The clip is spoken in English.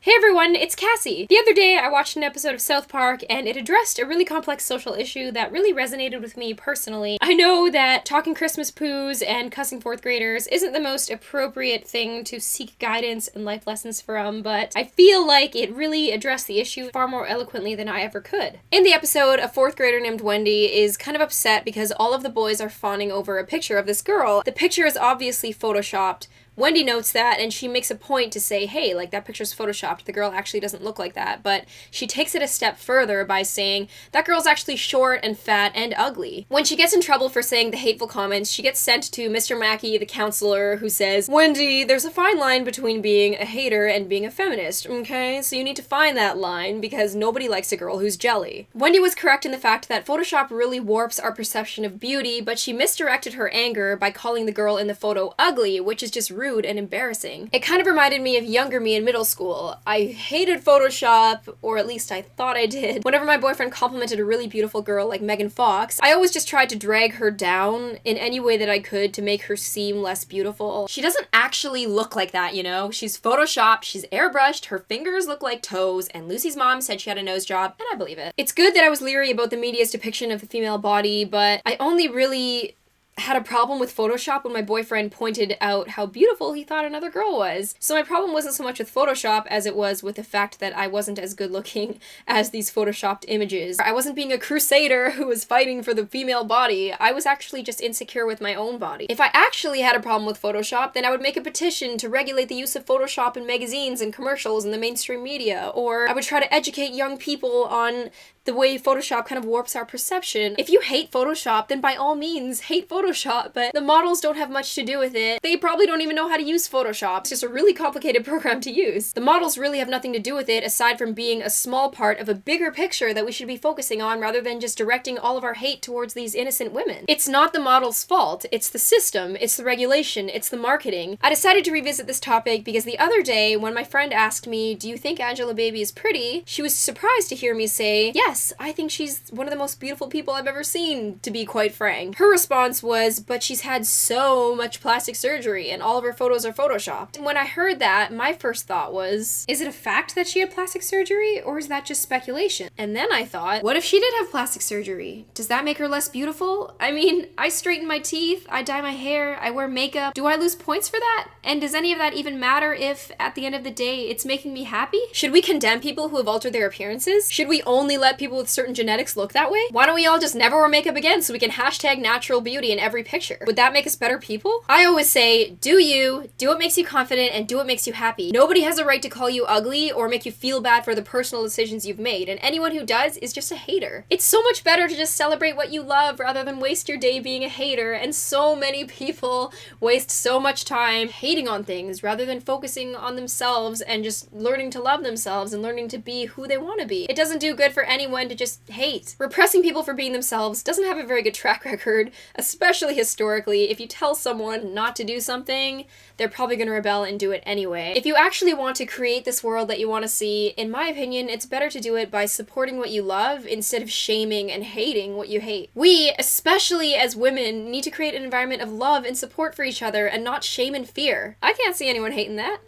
Hey everyone, it's Cassie! The other day I watched an episode of South Park and it addressed a really complex social issue that really resonated with me personally. I know that talking Christmas poos and cussing fourth graders isn't the most appropriate thing to seek guidance and life lessons from, but I feel like it really addressed the issue far more eloquently than I ever could. In the episode, a fourth grader named Wendy is kind of upset because all of the boys are fawning over a picture of this girl. The picture is obviously photoshopped. Wendy notes that, and she makes a point to say, hey, like, that picture's photoshopped, the girl actually doesn't look like that, but she takes it a step further by saying, that girl's actually short and fat and ugly. When she gets in trouble for saying the hateful comments, she gets sent to Mr. Mackey, the counselor, who says, Wendy, there's a fine line between being a hater and being a feminist, okay? So you need to find that line, because nobody likes a girl who's jelly. Wendy was correct in the fact that Photoshop really warps our perception of beauty, but she misdirected her anger by calling the girl in the photo ugly, which is just rude and embarrassing. It kind of reminded me of younger me in middle school. I hated Photoshop, or at least I thought I did. Whenever my boyfriend complimented a really beautiful girl like Megan Fox, I always just tried to drag her down in any way that I could to make her seem less beautiful. She doesn't actually look like that, you know? She's Photoshopped, she's airbrushed, her fingers look like toes, and Lucy's mom said she had a nose job, and I believe it. It's good that I was leery about the media's depiction of the female body, but I only really had a problem with Photoshop when my boyfriend pointed out how beautiful he thought another girl was. So my problem wasn't so much with Photoshop as it was with the fact that I wasn't as good looking as these Photoshopped images. I wasn't being a crusader who was fighting for the female body. I was actually just insecure with my own body. If I actually had a problem with Photoshop, then I would make a petition to regulate the use of Photoshop in magazines and commercials in the mainstream media, or I would try to educate young people on the way Photoshop kind of warps our perception. If you hate Photoshop, then by all means, hate Photoshop, but the models don't have much to do with it. They probably don't even know how to use Photoshop. It's just a really complicated program to use. The models really have nothing to do with it aside from being a small part of a bigger picture that we should be focusing on rather than just directing all of our hate towards these innocent women. It's not the model's fault. It's the system. It's the regulation. It's the marketing. I decided to revisit this topic because the other day when my friend asked me, do you think Angela Baby is pretty? She was surprised to hear me say, yes, I think she's one of the most beautiful people I've ever seen, to be quite frank. Her response was, but she's had so much plastic surgery and all of her photos are photoshopped. And when I heard that, my first thought was, is it a fact that she had plastic surgery or is that just speculation? And then I thought, what if she did have plastic surgery? Does that make her less beautiful? I mean, I straighten my teeth, I dye my hair, I wear makeup. Do I lose points for that? And does any of that even matter if, at the end of the day, it's making me happy? Should we condemn people who have altered their appearances? Should we only let people with certain genetics look that way? Why don't we all just never wear makeup again so we can hashtag natural beauty in every picture? Would that make us better people? I always say, do you, do what makes you confident, and do what makes you happy. Nobody has a right to call you ugly or make you feel bad for the personal decisions you've made, and anyone who does is just a hater. It's so much better to just celebrate what you love rather than waste your day being a hater, and so many people waste so much time hating on things rather than focusing on themselves and just learning to love themselves and learning to be who they want to be. It doesn't do good for anyone to just hate. Repressing people for being themselves doesn't have a very good track record, especially historically. If you tell someone not to do something, they're probably going to rebel and do it anyway. If you actually want to create this world that you want to see, in my opinion, it's better to do it by supporting what you love instead of shaming and hating what you hate. We, especially as women, need to create an environment of love and support for each other and not shame and fear. I can't see anyone hating that.